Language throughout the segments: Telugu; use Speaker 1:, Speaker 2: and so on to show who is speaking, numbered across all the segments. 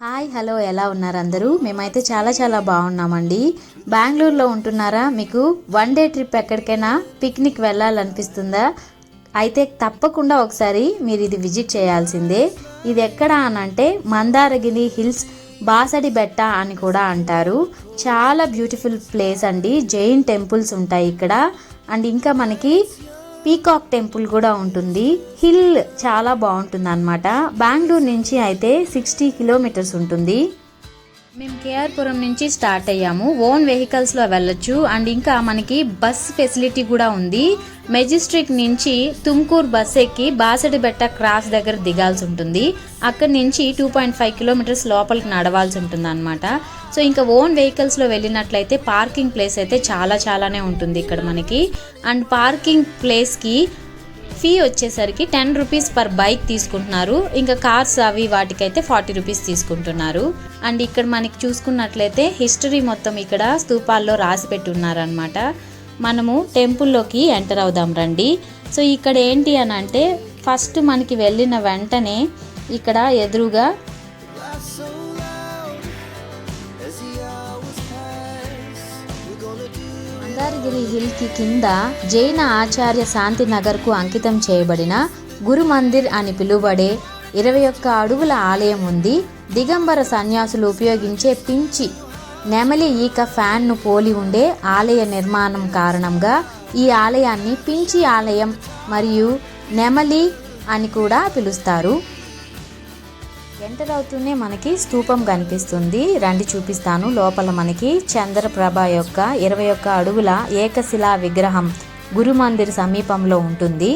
Speaker 1: హాయ్ హలో ఎలా ఉన్నారు అందరూ? మేమైతే చాలా బాగున్నామండి. బెంగళూరులో ఉంటున్నారా? మీకు వన్ డే ట్రిప్ ఎక్కడికైనా పిక్నిక్ వెళ్ళాలనిపిస్తుందా? అయితే తప్పకుండా ఒకసారి మీరు ఇది విజిట్ చేయాల్సిందే. ఇది ఎక్కడ అనంటే మందారగిరి హిల్స్ బాసడి బెట్ట అని కూడా అంటారు. చాలా బ్యూటిఫుల్ ప్లేస్ అండి. జైన్ టెంపుల్స్ ఉంటాయి ఇక్కడ. అండ్ ఇంకా మనకి పీకాక్ టెంపుల్ కూడా ఉంటుంది. హిల్ చాలా బాగుంటుంది అనమాట. బెంగళూరు నుంచి అయితే 60 కిలోమీటర్స్ ఉంటుంది. మేము కేఆర్పురం నుంచి స్టార్ట్ అయ్యాము. ఓన్ వెహికల్స్లో వెళ్ళొచ్చు. అండ్ ఇంకా మనకి బస్ ఫెసిలిటీ కూడా ఉంది. మెజెస్టిక్ నుంచి తుమ్కూర్ బస్ ఎక్కి బాసడిబెట్ట క్రాస్ దగ్గర దిగాల్సి ఉంటుంది. అక్కడి నుంచి 2.5 కిలోమీటర్స్ లోపలికి నడవాల్సి ఉంటుంది అనమాట. సో ఇంకా ఓన్ వెహికల్స్లో వెళ్ళినట్లయితే పార్కింగ్ ప్లేస్ అయితే చాలానే ఉంటుంది ఇక్కడ మనకి. అండ్ పార్కింగ్ ప్లేస్కి ఫీ వచ్చేసరికి 10 రూపీస్ పర్ బైక్ తీసుకుంటున్నారు. ఇంకా కార్స్ అవి వాటికైతే 40 రూపీస్ తీసుకుంటున్నారు. అండ్ ఇక్కడ మనకి చూసుకున్నట్లయితే హిస్టరీ మొత్తం ఇక్కడ స్తూపాల్లో రాసి పెట్టి ఉన్నారనమాట. మనము టెంపుల్లోకి ఎంటర్ అవుదాం రండి. సో ఇక్కడ ఏంటి అని అంటే ఫస్ట్ మనకి వెళ్ళిన వెంటనే ఇక్కడ ఎదురుగా మందారగిరి హిల్ కి కింద జైన ఆచార్య శాంతి నగర్ కు అంకితం చేయబడిన గురు మందిర్ అని పిలువబడే 21 అడుగుల ఆలయం ఉంది. దిగంబర సన్యాసులు ఉపయోగించే పించి నెమలి ఈక ఫ్యాన్ ను పోలి ఉండే ఆలయ నిర్మాణం కారణంగా ఈ ఆలయాన్ని పించి ఆలయం మరియు నెమలి అని కూడా పిలుస్తారు. ఎంటర్ అవుతూనే మనకి స్తూపం కనిపిస్తుంది. రండి చూపిస్తాను. లోపల మనకి చంద్రప్రభ యొక్క 21 అడుగుల ఏకశిలా విగ్రహం గురు మందిర్ సమీపంలో ఉంటుంది.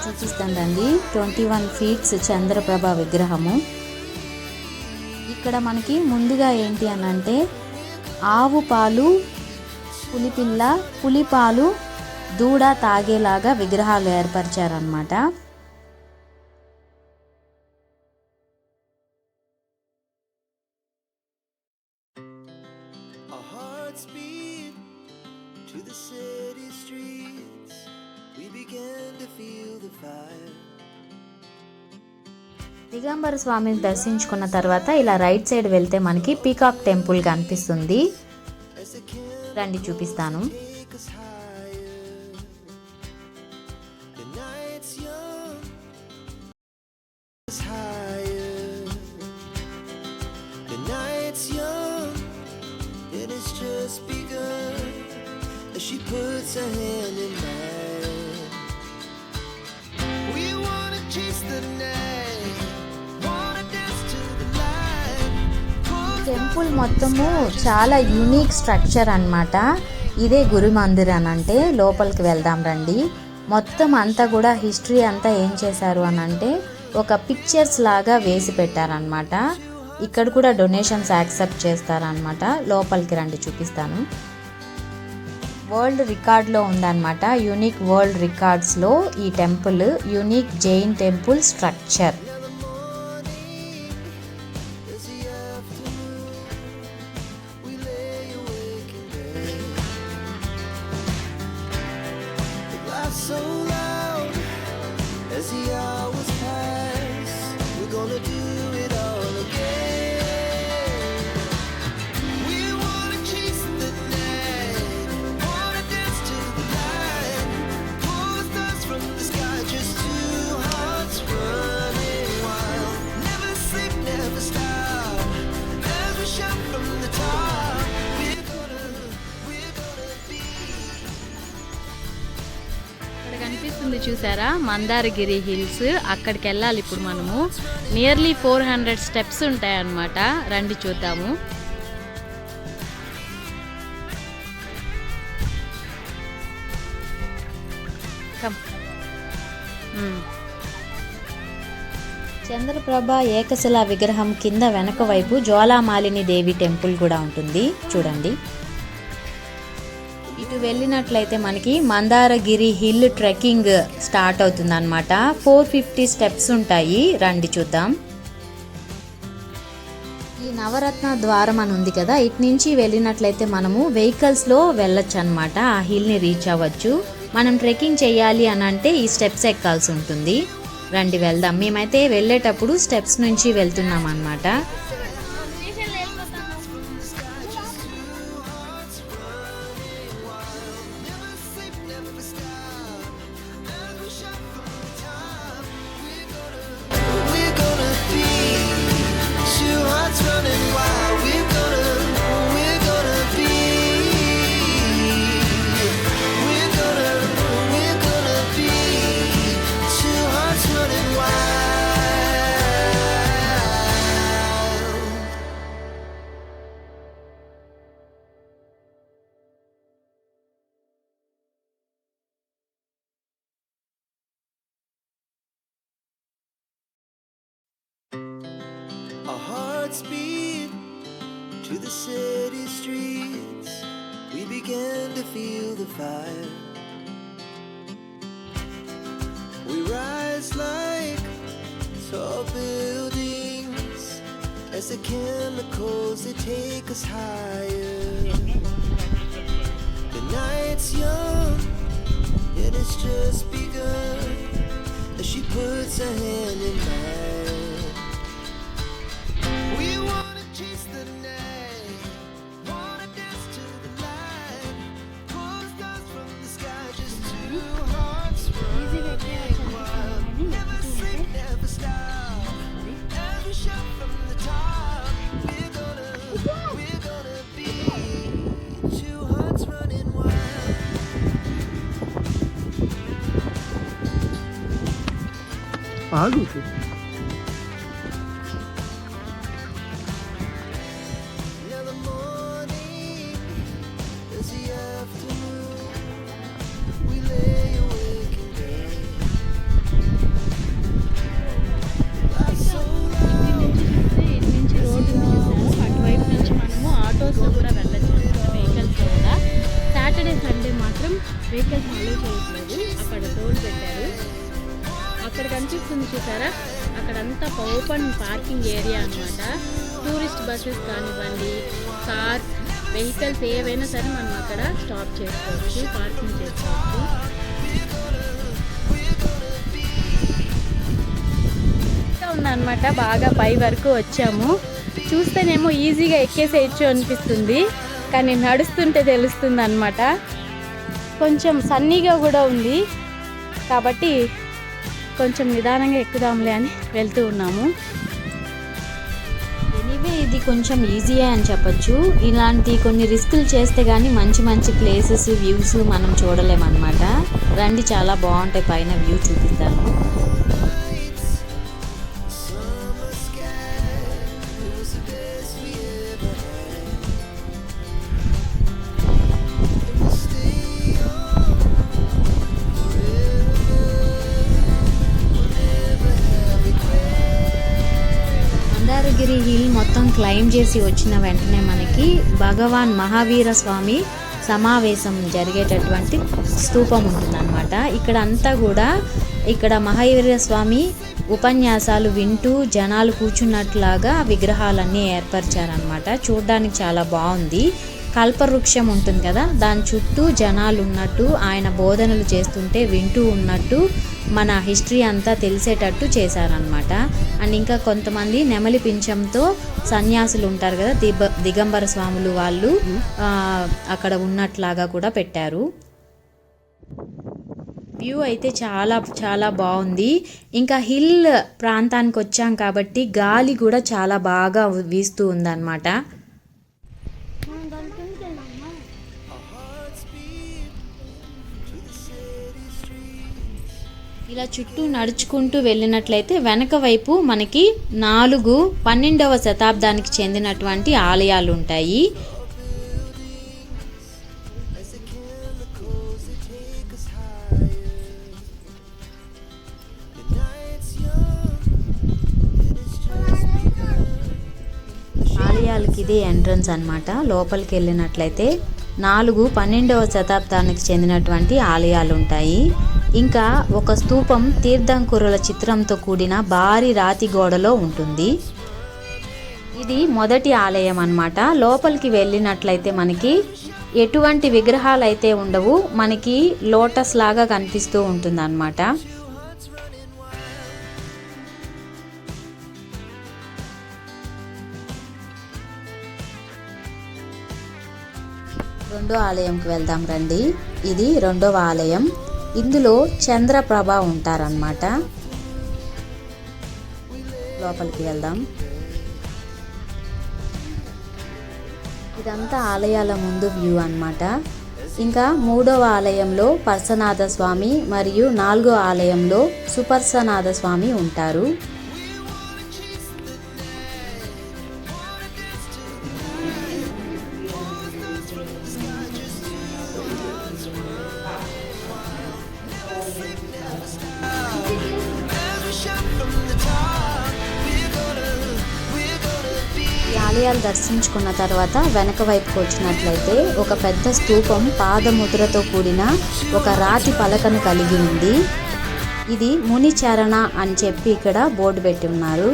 Speaker 1: చూపిస్తానండి. 21 ఫీట్స్ చంద్రప్రభ విగ్రహము. ఇక్కడ మనకి ముందుగా ఏంటి అని అంటే ఆవు పాలు పులిపిల్ల పులిపాలు దూడ తాగేలాగా విగ్రహాలు ఏర్పరిచారనమాట. దిగంబర స్వామిని దర్శించుకున్న తర్వాత ఇలా రైట్ సైడ్ వెళ్తే మనకి పీకాక్ టెంపుల్ కనిపిస్తుంది. రండి చూపిస్తాను. టెంపుల్ మొత్తము చాలా యూనిక్ స్ట్రక్చర్ అన్నమాట. ఇదే గురు మందిర్ అని అంటే. లోపలికి వెళ్దాం రండి. మొత్తం అంతా కూడా హిస్టరీ అంతా ఏం చేశారు అని అంటే ఒక పిక్చర్స్ లాగా వేసి పెట్టారనమాట. ఇక్కడ కూడా డొనేషన్స్ యాక్సెప్ట్ చేస్తారనమాట. లోపలికి రండి చూపిస్తాను. వరల్డ్ రికార్డ్లో ఉందన్నమాట. యూనిక్ వరల్డ్ రికార్డ్స్లో ఈ temple unique Jain temple structure. So loud as the hours pass, we're gonna do it all again. We wanna chase the night, wanna dance to the light, pull the stars from the sky, just two hearts running wild. Never sleep, never stop, as we shout from the top. కనిపిస్తుంది చూసారా, మందారగిరి హిల్స్. అక్కడికి వెళ్ళాలి ఇప్పుడు మనము. నియర్లీ 400 స్టెప్స్ ఉంటాయన్నమాట. రండి చూద్దాము. చంద్రప్రభ ఏకశిలా విగ్రహం కింద వెనక వైపు జ్వాలామాలిని దేవి టెంపుల్ కూడా ఉంటుంది చూడండి. ఇటు వెళ్ళినట్లయితే మనకి మందారగిరి హిల్ ట్రెక్కింగ్ స్టార్ట్ అవుతుంది అనమాట. 450 స్టెప్స్ ఉంటాయి. రండి చూద్దాం. ఈ నవరత్న ద్వారం అని ఉంది కదా, ఇటు నుంచి వెళ్ళినట్లయితే మనము వెహికల్స్లో వెళ్ళొచ్చు అనమాట. ఆ హిల్ని రీచ్ అవ్వచ్చు. మనం ట్రెక్కింగ్ చేయాలి అని అంటే ఈ స్టెప్స్ ఎక్కాల్సి ఉంటుంది. రండి వెళ్దాం. మేమైతే వెళ్ళేటప్పుడు స్టెప్స్ నుంచి వెళ్తున్నాం అన్నమాట.
Speaker 2: Speed to the city streets, we began to feel the fire. We rise like tall buildings as the chemicals they take us higher. The night's young and it's just begun as she puts her hand in mine. ఆగు.
Speaker 1: వెహికల్స్ అలో చేయట్లేదు. అక్కడ టోల్ పెట్టారు. అక్కడ కనిపిస్తుంది చూసారా, అక్కడంతా ఓపెన్ పార్కింగ్ ఏరియా అనమాట. టూరిస్ట్ బస్సెస్ కానివ్వండి, కార్స్, వెహికల్స్ ఏవైనా సరే మనం అక్కడ స్టాప్ చేసుకోవచ్చు, పార్కింగ్ చేసుకోవచ్చు. ఉందన్నమాట. బాగా పై వరకు వచ్చాము. చూస్తేనేమో ఈజీగా ఎక్కేసేయచ్చు అనిపిస్తుంది, కానీ నడుస్తుంటే తెలుస్తుంది అన్నమాట. కొంచెం సన్నీగా కూడా ఉంది కాబట్టి కొంచెం నిదానంగా ఎక్కుదాంలే అని వెళ్తూ ఉన్నాము. ఎనీవే ఇది కొంచెం ఈజీయే అని చెప్పచ్చు. ఇలాంటి కొన్ని రిస్కులు చేస్తే కానీ మంచి మంచి ప్లేసెస్, వ్యూస్ మనం చూడలేమన్నమాట. రండి, చాలా బాగుంటాయి. పైన వ్యూ చూపిస్తాను. మందారగిరి హిల్ మొత్తం క్లైమ్ చేసి వచ్చిన వెంటనే మనకి భగవాన్ మహావీర స్వామి సమావేశం జరిగేటటువంటి స్తూపం ఉంటుందన్నమాట. ఇక్కడ అంతా కూడా ఇక్కడ మహావీర స్వామి ఉపన్యాసాలు వింటూ జనాలు కూర్చున్నట్లాగా విగ్రహాలన్నీ ఏర్పరిచారనమాట. చూడడానికి చాలా బాగుంది. కల్పవృక్షం ఉంటుంది కదా, దాని చుట్టూ జనాలు ఉన్నట్టు, ఆయన బోధనలు చేస్తుంటే వింటూ ఉన్నట్టు మన హిస్టరీ అంతా తెలిసేటట్టు చేశారనమాట. అండ్ ఇంకా కొంతమంది నెమలి పింఛంతో సన్యాసులు ఉంటారు కదా, దిగంబర స్వాములు, వాళ్ళు అక్కడ ఉన్నట్లాగా కూడా పెట్టారు. వ్యూ అయితే చాలా చాలా బాగుంది. ఇంకా హిల్ ప్రాంతానికి వచ్చాం కాబట్టి గాలి కూడా చాలా బాగా వీస్తూ ఉందన్నమాట. ఇలా చుట్టూ నడుచుకుంటూ వెళ్ళినట్లయితే వెనక వైపు మనకి 4 12వ శతాబ్దానికి చెందినటువంటి ఆలయాలు ఉంటాయి. ఆలయాలకి ఇది ఎంట్రన్స్ అన్నమాట. లోపలికి వెళ్ళినట్లయితే 4 12వ శతాబ్దానికి చెందినటువంటి ఆలయాలు ఉంటాయి. ఇంకా ఒక స్తూపం తీర్థంకురుల చిత్రంతో కూడిన భారీ రాతి గోడలో ఉంటుంది. ఇది మొదటి ఆలయం అన్నమాట. లోపలికి వెళ్ళినట్లయితే మనకి ఎటువంటి విగ్రహాలు అయితే ఉండవు, మనకి లోటస్ లాగా కనిపిస్తూ ఉంటుంది అన్నమాట. రెండో ఆలయంకి వెళ్దాం రండి. ఇది రెండవ ఆలయం. ఇందులో చంద్రప్రభ ఉంటారన్నమాట. లోపలికి వెళ్దాం. ఇదంతా ఆలయాల ముందు వ్యూ అన్నమాట. ఇంకా మూడవ ఆలయంలో పర్సనాథ స్వామి మరియు 4వ ఆలయంలో సుపర్సనాథ స్వామి ఉంటారు. ఆలయాలు దర్శించుకున్న తర్వాత వెనక వైపుకి వచ్చినట్లయితే ఒక పెద్ద స్తూపం పాదముద్రతో కూడిన ఒక రాతి పలకను కలిగి ఉంది. ఇది మునిచరణ అని చెప్పి ఇక్కడ బోర్డు పెట్టి ఉన్నారు.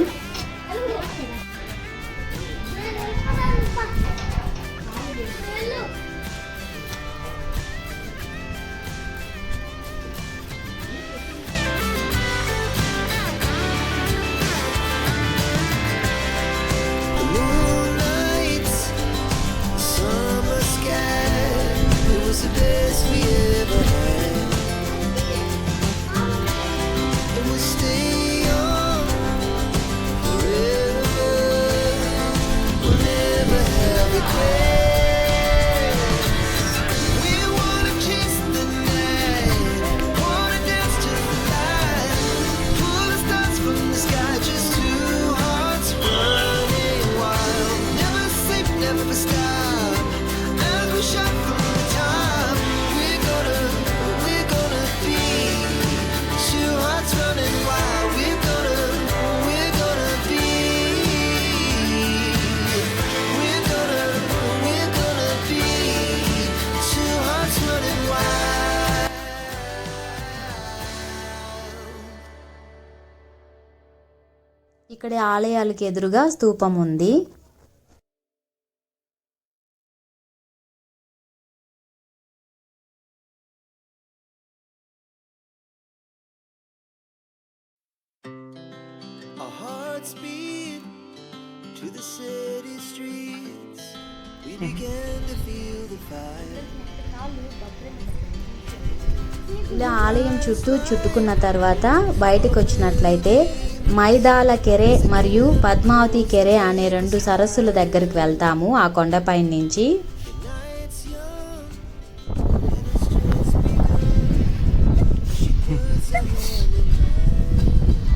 Speaker 1: ఇక్కడ ఆలయాలకు ఎదురుగా స్తూపం ఉంది.
Speaker 2: Our hearts beat to the city streets. We began to feel the fire.
Speaker 1: ఇలా ఆలయం చుట్టూ చుట్టుకున్న తర్వాత బయటకు వచ్చినట్లయితే మైదాల కెరె మరియు పద్మావతి కెరె అనే 2 సరస్సుల దగ్గరికి వెళ్తాము ఆ కొండపై నుంచి.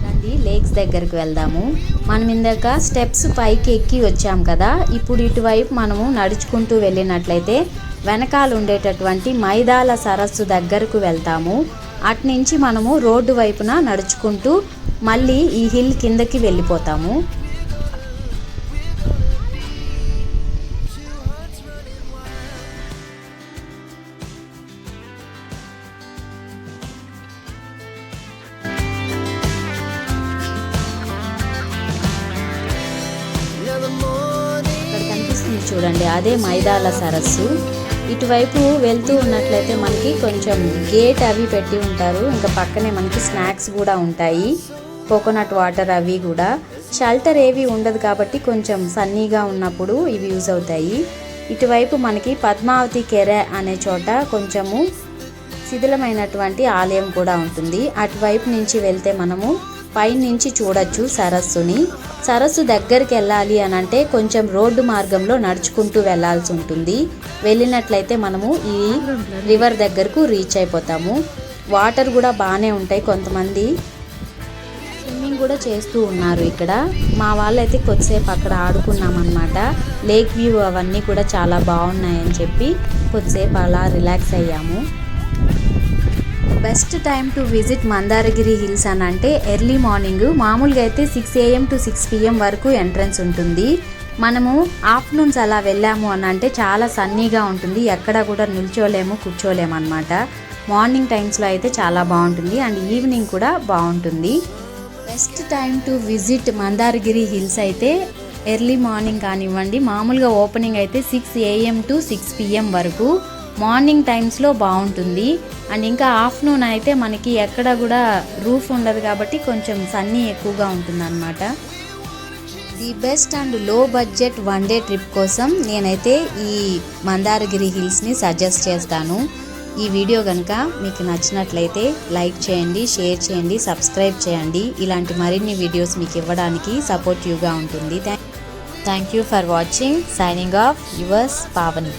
Speaker 1: రండి లేక్స్ దగ్గరికి వెళ్దాము. మనం ఇందాక స్టెప్స్ పైకి ఎక్కి వచ్చాం కదా, ఇప్పుడు ఇటువైపు మనము నడుచుకుంటూ వెళ్ళినట్లయితే వెనకాల ఉండేటటువంటి మైదాల సరస్సు దగ్గరకు వెళ్తాము. అటు నుంచి మనము రోడ్డు వైపున నడుచుకుంటూ మళ్ళీ ఈ హిల్ కిందకి వెళ్ళిపోతాము. ఇక్కడ కనిపిస్తుంది చూడండి, అదే మైదాల సరస్సు. ఇటువైపు వెళ్తూ ఉన్నట్లయితే మనకి కొంచెం గేట్ అవి పెట్టి ఉంటారు. ఇంకా పక్కనే మనకి స్నాక్స్ కూడా ఉంటాయి, కోకోనట్ వాటర్ అవి కూడా. షెల్టర్ ఏవి ఉండదు కాబట్టి కొంచెం సన్నీగా ఉన్నప్పుడు ఇవి యూజ్ అవుతాయి. ఇటువైపు మనకి పద్మావతి కెరె అనే చోట కొంచెము శిథిలమైనటువంటి ఆలయం కూడా ఉంటుంది. అటువైపు నుంచి వెళ్తే మనము పైనుంచి చూడొచ్చు సరస్సుని. సరస్సు దగ్గరికి వెళ్ళాలి అని అంటే కొంచెం రోడ్డు మార్గంలో నడుచుకుంటూ వెళ్ళాల్సి ఉంటుంది. వెళ్ళినట్లయితే మనము ఈ రివర్ దగ్గరకు రీచ్ అయిపోతాము. వాటర్ కూడా బాగానే ఉంటాయి. కొంతమంది స్విమ్మింగ్ కూడా చేస్తూ ఉన్నారు ఇక్కడ. మా వాళ్ళైతే కొద్దిసేపు అక్కడ ఆడుకున్నాం అన్నమాట. లేక్ వ్యూ అవన్నీ కూడా చాలా బాగున్నాయని చెప్పి కొద్దిసేపు అలా రిలాక్స్ అయ్యాము. Best time to visit Mandaragiri hills అని అంటే ఎర్లీ మార్నింగ్. మామూలుగా అయితే 6 AM to 6 PM వరకు ఎంట్రన్స్ ఉంటుంది. మనము ఆఫ్టర్నూన్స్ అలా వెళ్ళాము అని అంటే చాలా సన్నీగా ఉంటుంది, ఎక్కడ కూడా నిల్చోలేము కూర్చోలేము అనమాట. మార్నింగ్ టైమ్స్లో అయితే చాలా బాగుంటుంది అండ్ ఈవినింగ్ కూడా బాగుంటుంది. Best time to visit Mandaragiri hills అయితే ఎర్లీ మార్నింగ్ కానివ్వండి, మామూలుగా ఓపెనింగ్ అయితే 6 AM to 6 PM వరకు మార్నింగ్ టైమ్స్లో బాగుంటుంది. అండ్ ఇంకా ఆఫ్టర్నూన్ అయితే మనకి ఎక్కడ కూడా రూఫ్ ఉండదు కాబట్టి కొంచెం సన్నీ ఎక్కువగా ఉంటుంది అన్నమాట. ది బెస్ట్ అండ్ లో బడ్జెట్ వన్ డే ట్రిప్ కోసం నేనైతే ఈ మందారగిరి హిల్స్ని సజెస్ట్ చేస్తాను. ఈ వీడియో కనుక మీకు నచ్చినట్లయితే లైక్ చేయండి, షేర్ చేయండి, సబ్స్క్రైబ్ చేయండి. ఇలాంటి మరిన్ని వీడియోస్ మీకు ఇవ్వడానికి సపోర్టివ్గా ఉంటుంది. Thank you for watching. Signing off yours Pavani.